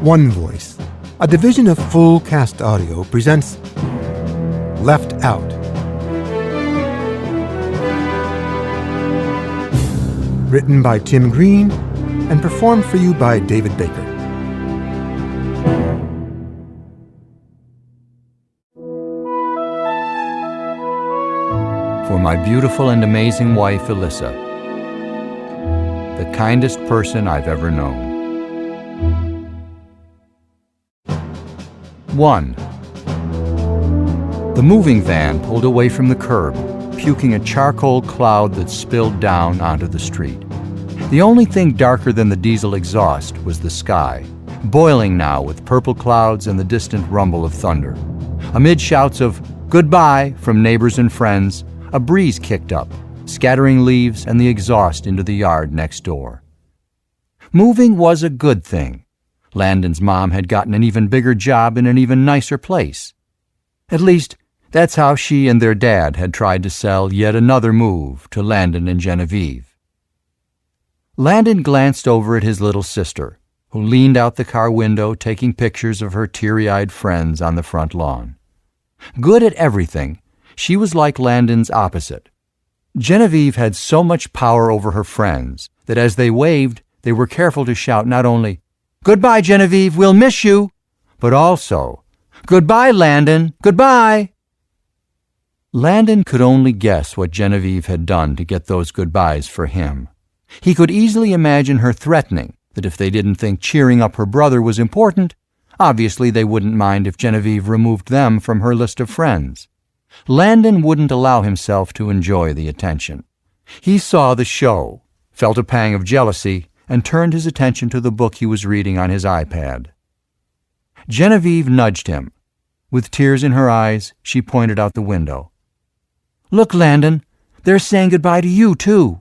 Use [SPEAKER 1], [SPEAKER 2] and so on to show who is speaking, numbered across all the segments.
[SPEAKER 1] One Voice, a division of Full Cast Audio, presents Left Out. Written by Tim Green and performed for you by David Baker.
[SPEAKER 2] For my beautiful and amazing wife, Alyssa, the kindest person I've ever known. 1. The moving van pulled away from the curb, puking a charcoal cloud that spilled down onto the street. The only thing darker than the diesel exhaust was the sky, boiling now with purple clouds and the distant rumble of thunder. Amid shouts of "goodbye" from neighbors and friends, a breeze kicked up, scattering leaves and the exhaust into the yard next door. Moving was a good thing. Landon's mom had gotten an even bigger job in an even nicer place. At least, that's how she and their dad had tried to sell yet another move to Landon and Genevieve. Landon glanced over at his little sister, who leaned out the car window taking pictures of her teary-eyed friends on the front lawn. Good at everything, she was like Landon's opposite. Genevieve had so much power over her friends that as they waved, they were careful to shout not only, "Goodbye, Genevieve, we'll miss you," but also, "Goodbye, Landon, goodbye." Landon could only guess what Genevieve had done to get those goodbyes for him. He could easily imagine her threatening that if they didn't think cheering up her brother was important, obviously they wouldn't mind if Genevieve removed them from her list of friends. Landon wouldn't allow himself to enjoy the attention. He saw the show, felt a pang of jealousy, and turned his attention to the book he was reading on his iPad. Genevieve nudged him. With tears in her eyes, she pointed out the window. "Look, Landon, they're saying goodbye to you, too."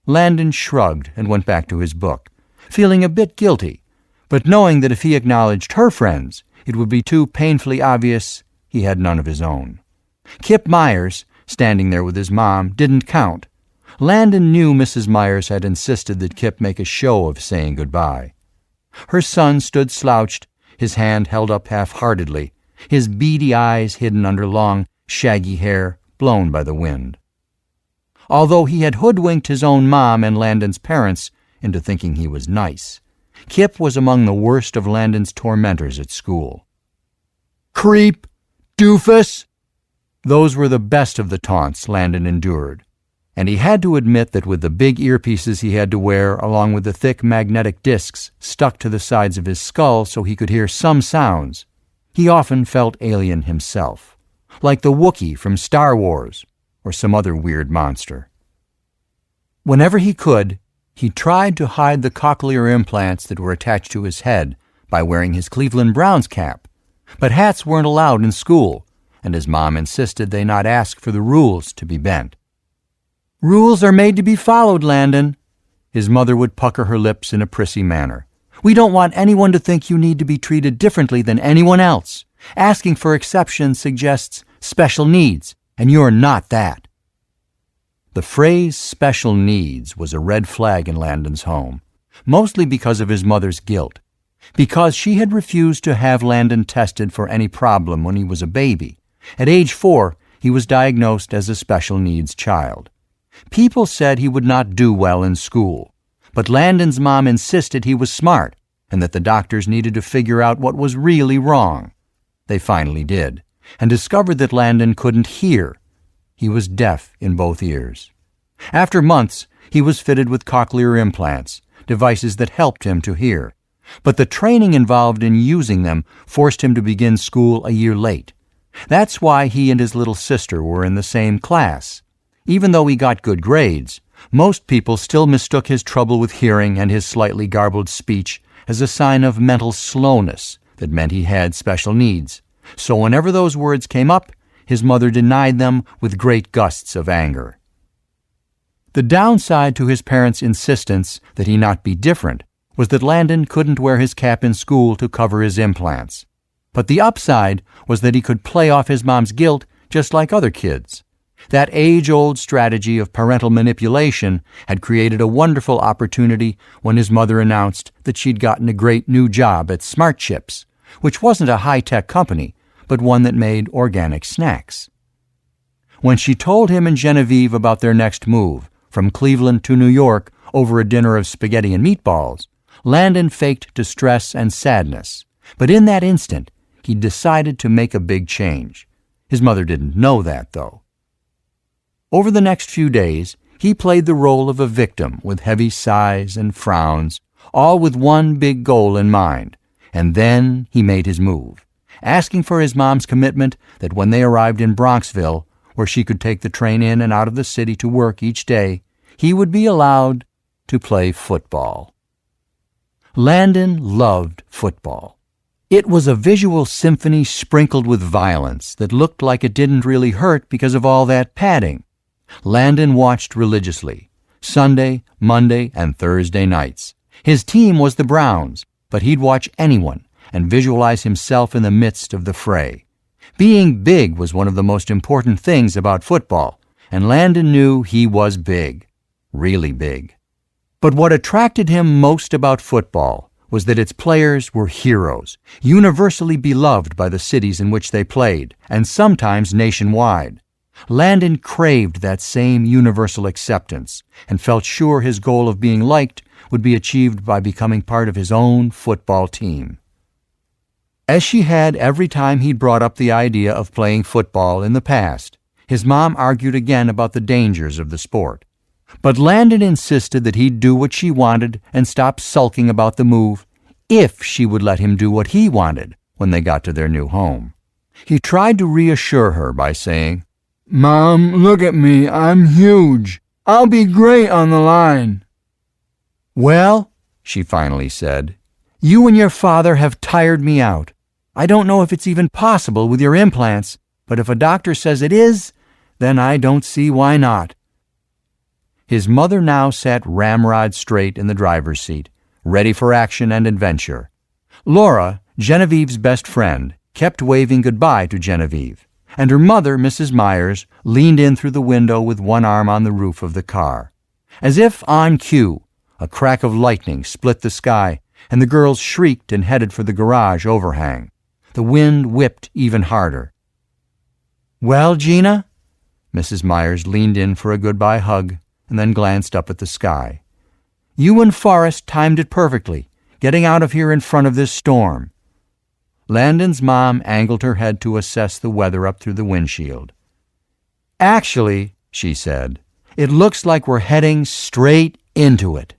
[SPEAKER 2] Landon shrugged and went back to his book, feeling a bit guilty, but knowing that if he acknowledged her friends, it would be too painfully obvious he had none of his own. Kip Myers, standing there with his mom, didn't count. Landon knew Mrs. Myers had insisted that Kip make a show of saying goodbye. Her son stood slouched, his hand held up half-heartedly, his beady eyes hidden under long, shaggy hair blown by the wind. Although he had hoodwinked his own mom and Landon's parents into thinking he was nice, Kip was among the worst of Landon's tormentors at school. "Creep! Doofus!" Those were the best of the taunts Landon endured, and he had to admit that with the big earpieces he had to wear, along with the thick magnetic discs stuck to the sides of his skull so he could hear some sounds, he often felt alien himself, like the Wookiee from Star Wars or some other weird monster. Whenever he could, he tried to hide the cochlear implants that were attached to his head by wearing his Cleveland Browns cap, but hats weren't allowed in school, and his mom insisted they not ask for the rules to be bent. "Rules are made to be followed, Landon." His mother would pucker her lips in a prissy manner. "We don't want anyone to think you need to be treated differently than anyone else. Asking for exceptions suggests special needs, and you're not that." The phrase special needs was a red flag in Landon's home, mostly because of his mother's guilt, because she had refused to have Landon tested for any problem when he was a baby. At age 4, he was diagnosed as a special needs child. People said he would not do well in school, but Landon's mom insisted he was smart and that the doctors needed to figure out what was really wrong. They finally did, and discovered that Landon couldn't hear. He was deaf in both ears. After months, he was fitted with cochlear implants, devices that helped him to hear, but the training involved in using them forced him to begin school a year late. That's why he and his little sister were in the same class. Even though he got good grades, most people still mistook his trouble with hearing and his slightly garbled speech as a sign of mental slowness that meant he had special needs. So whenever those words came up, his mother denied them with great gusts of anger. The downside to his parents' insistence that he not be different was that Landon couldn't wear his cap in school to cover his implants. But the upside was that he could play off his mom's guilt just like other kids. That age-old strategy of parental manipulation had created a wonderful opportunity when his mother announced that she'd gotten a great new job at Smart Chips, which wasn't a high-tech company, but one that made organic snacks. When she told him and Genevieve about their next move, from Cleveland to New York over a dinner of spaghetti and meatballs, Landon faked distress and sadness. But in that instant, he decided to make a big change. His mother didn't know that, though. Over the next few days, he played the role of a victim with heavy sighs and frowns, all with one big goal in mind. And then he made his move, asking for his mom's commitment that when they arrived in Bronxville, where she could take the train in and out of the city to work each day, he would be allowed to play football. Landon loved football. It was a visual symphony sprinkled with violence that looked like it didn't really hurt because of all that padding. Landon watched religiously, Sunday, Monday, and Thursday nights. His team was the Browns, but he'd watch anyone and visualize himself in the midst of the fray. Being big was one of the most important things about football, and Landon knew he was big, really big. But what attracted him most about football was that its players were heroes, universally beloved by the cities in which they played, and sometimes nationwide. Landon craved that same universal acceptance and felt sure his goal of being liked would be achieved by becoming part of his own football team. As she had every time he'd brought up the idea of playing football in the past, his mom argued again about the dangers of the sport. But Landon insisted that he'd do what she wanted and stop sulking about the move if she would let him do what he wanted when they got to their new home. He tried to reassure her by saying, "Mom, look at me. I'm huge. I'll be great on the line." "Well," she finally said, "you and your father have tired me out. I don't know if it's even possible with your implants, but if a doctor says it is, then I don't see why not." His mother now sat ramrod straight in the driver's seat, ready for action and adventure. Laura, Genevieve's best friend, kept waving goodbye to Genevieve, and her mother, Mrs. Myers, leaned in through the window with one arm on the roof of the car. As if on cue, a crack of lightning split the sky, and the girls shrieked and headed for the garage overhang. The wind whipped even harder. "Well, Gina?" Mrs. Myers leaned in for a goodbye hug and then glanced up at the sky. "You and Forrest timed it perfectly, getting out of here in front of this storm." Landon's mom angled her head to assess the weather up through the windshield. "Actually," she said, "it looks like we're heading straight into it."